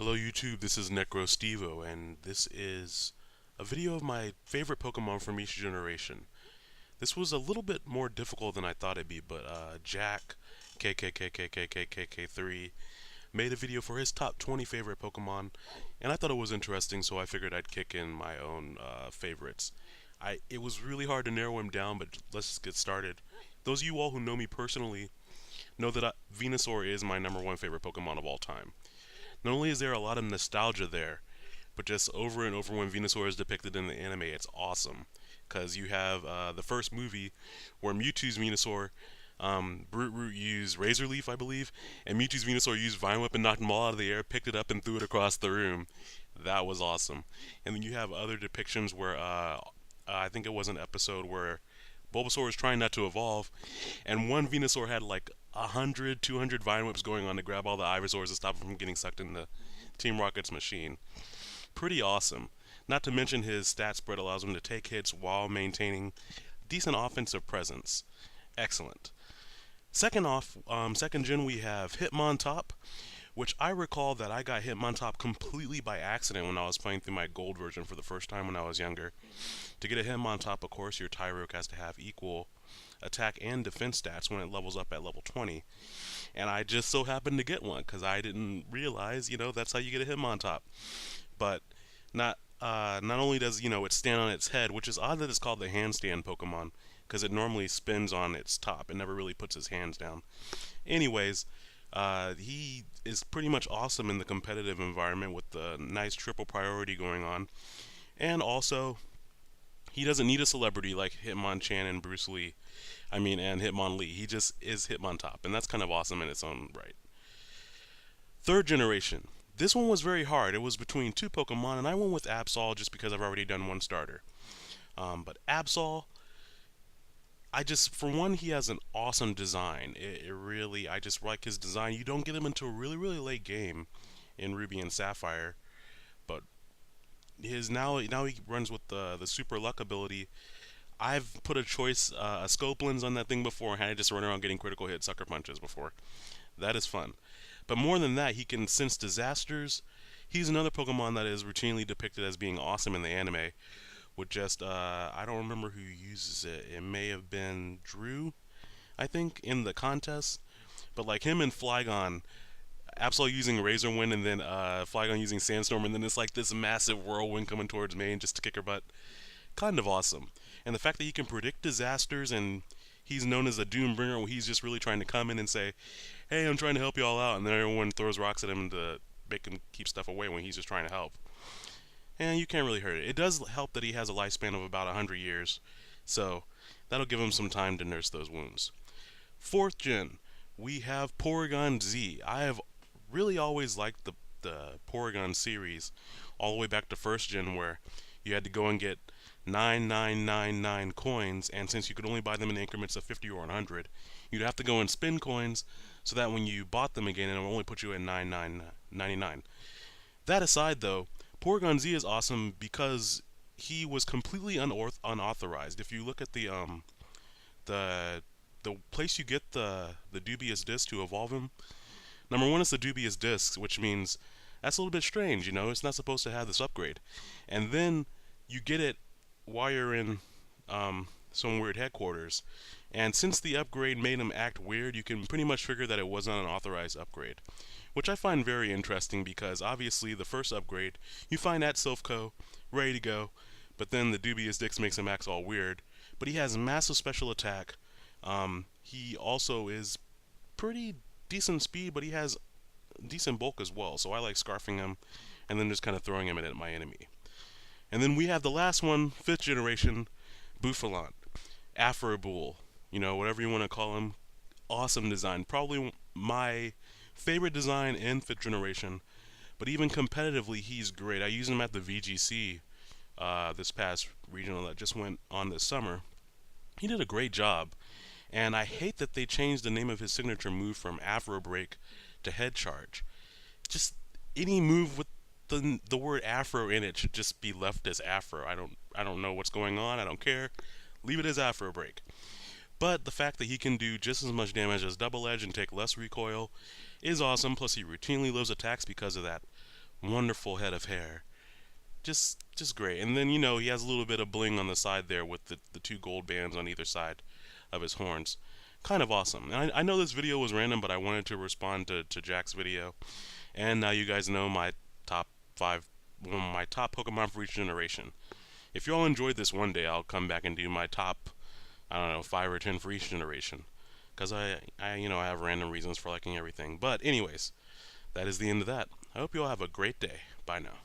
Hello YouTube, this is Necrostevo, and this is a video of my favorite Pokemon from each generation. This was a little bit more difficult than I thought it'd be, but Jack, KKKKKKKK3, made a video for his top 20 favorite Pokemon, and I thought it was interesting, so I figured I'd kick in my own favorites. It was really hard to narrow him down, but let's just get started. Those of you all who know me personally know that Venusaur is my #1 favorite Pokemon of all time. Not only is there a lot of nostalgia there, but just over and over when Venusaur is depicted in the anime, it's awesome. Because you have the first movie where Mewtwo's Venusaur, Brute Root used Razor Leaf, I believe, and Mewtwo's Venusaur used Vine Whip and knocked them all out of the air, picked it up and threw it across the room. That was awesome. And then you have other depictions where I think it was an episode where Bulbasaur was trying not to evolve, and one Venusaur had like 100, 200 Vine Whips going on to grab all the Ivysaurs to stop him from getting sucked into Team Rocket's machine. Pretty awesome. Not to mention his stat spread allows him to take hits while maintaining decent offensive presence. Excellent. Second gen we have Hitmontop, which I recall that I got Hitmontop completely by accident when I was playing through my gold version for the first time when I was younger. To get a Hitmontop, of course, your Tyrogue has to have equal attack and defense stats when it levels up at level 20. And I just so happened to get one because I didn't realize, that's how you get a Hitmontop. But not only does, it stand on its head, which is odd that it's called the handstand Pokemon, because it normally spins on its top. It never really puts his hands down. Anyways, he is pretty much awesome in the competitive environment with the nice triple priority going on. And also, he doesn't need a celebrity like Hitmonchan and Bruce Lee. And Hitmonlee. He just is Hitmontop, and that's kind of awesome in its own right. Third generation. This one was very hard. It was between two Pokemon, and I went with Absol just because I've already done one starter. But Absol, for one, he has an awesome design. I just like his design. You don't get him until really, really late game in Ruby and Sapphire, but now he runs with the Super Luck ability. I've put a scope lens on that thing before and had to just run around getting critical hit sucker punches before. That is fun. But more than that, he can sense disasters. He's another Pokemon that is routinely depicted as being awesome in the anime. With just, I don't remember who uses it. It may have been Drew, I think, in the contest. But like him and Flygon, Absol using Razor Wind and then Flygon using Sandstorm, and then it's like this massive whirlwind coming towards Maine just to kick her butt. Kind of awesome. And the fact that he can predict disasters, and he's known as a Doombringer, where he's just really trying to come in and say, hey, I'm trying to help you all out, and then everyone throws rocks at him to make him keep stuff away when he's just trying to help. And you can't really hurt it. It does help that he has a lifespan of about 100 years, so that'll give him some time to nurse those wounds. Fourth gen, we have Porygon Z. I have really always liked the Porygon series, all the way back to first gen, where you had to go and get 9999 coins, and since you could only buy them in increments of 50 or 100, you'd have to go and spend coins so that when you bought them again, it would only put you at 99. That aside, though, Porygon Z is awesome because he was completely unauthorized. If you look at the place you get the dubious disc to evolve him, number one is the dubious disc, which means that's a little bit strange. It's not supposed to have this upgrade, and then you get it while you're in some weird headquarters. And since the upgrade made him act weird, you can pretty much figure that it wasn't an authorized upgrade, which I find very interesting because obviously the first upgrade you find at Silphco, ready to go, but then the dubious dix makes him act all weird. But he has massive special attack. He also is pretty decent speed, but he has decent bulk as well, so I like scarfing him and then just kind of throwing him at my enemy. And then we have the last one, 5th generation, Bouffalant. Afro Bull, whatever you want to call him. Awesome design. Probably my favorite design in 5th generation. But even competitively, he's great. I used him at the VGC this past regional that just went on this summer. He did a great job. And I hate that they changed the name of his signature move from Afro Break to Head Charge. Just any move with the word Afro in it should just be left as Afro. I don't know what's going on. I don't care. Leave it as Afro Break. But the fact that he can do just as much damage as Double Edge and take less recoil is awesome. Plus he routinely lives attacks because of that Wonderful head of hair. Just great. And then, he has a little bit of bling on the side there with the two gold bands on either side of his horns. Kind of awesome. And I know this video was random, but I wanted to respond to Jack's video. And now you guys know my top 5, my top Pokemon for each generation. If you all enjoyed this, one day I'll come back and do my top, I don't know, 5 or 10 for each generation. Because I have random reasons for liking everything. But anyways, that is the end of that. I hope you all have a great day. Bye now.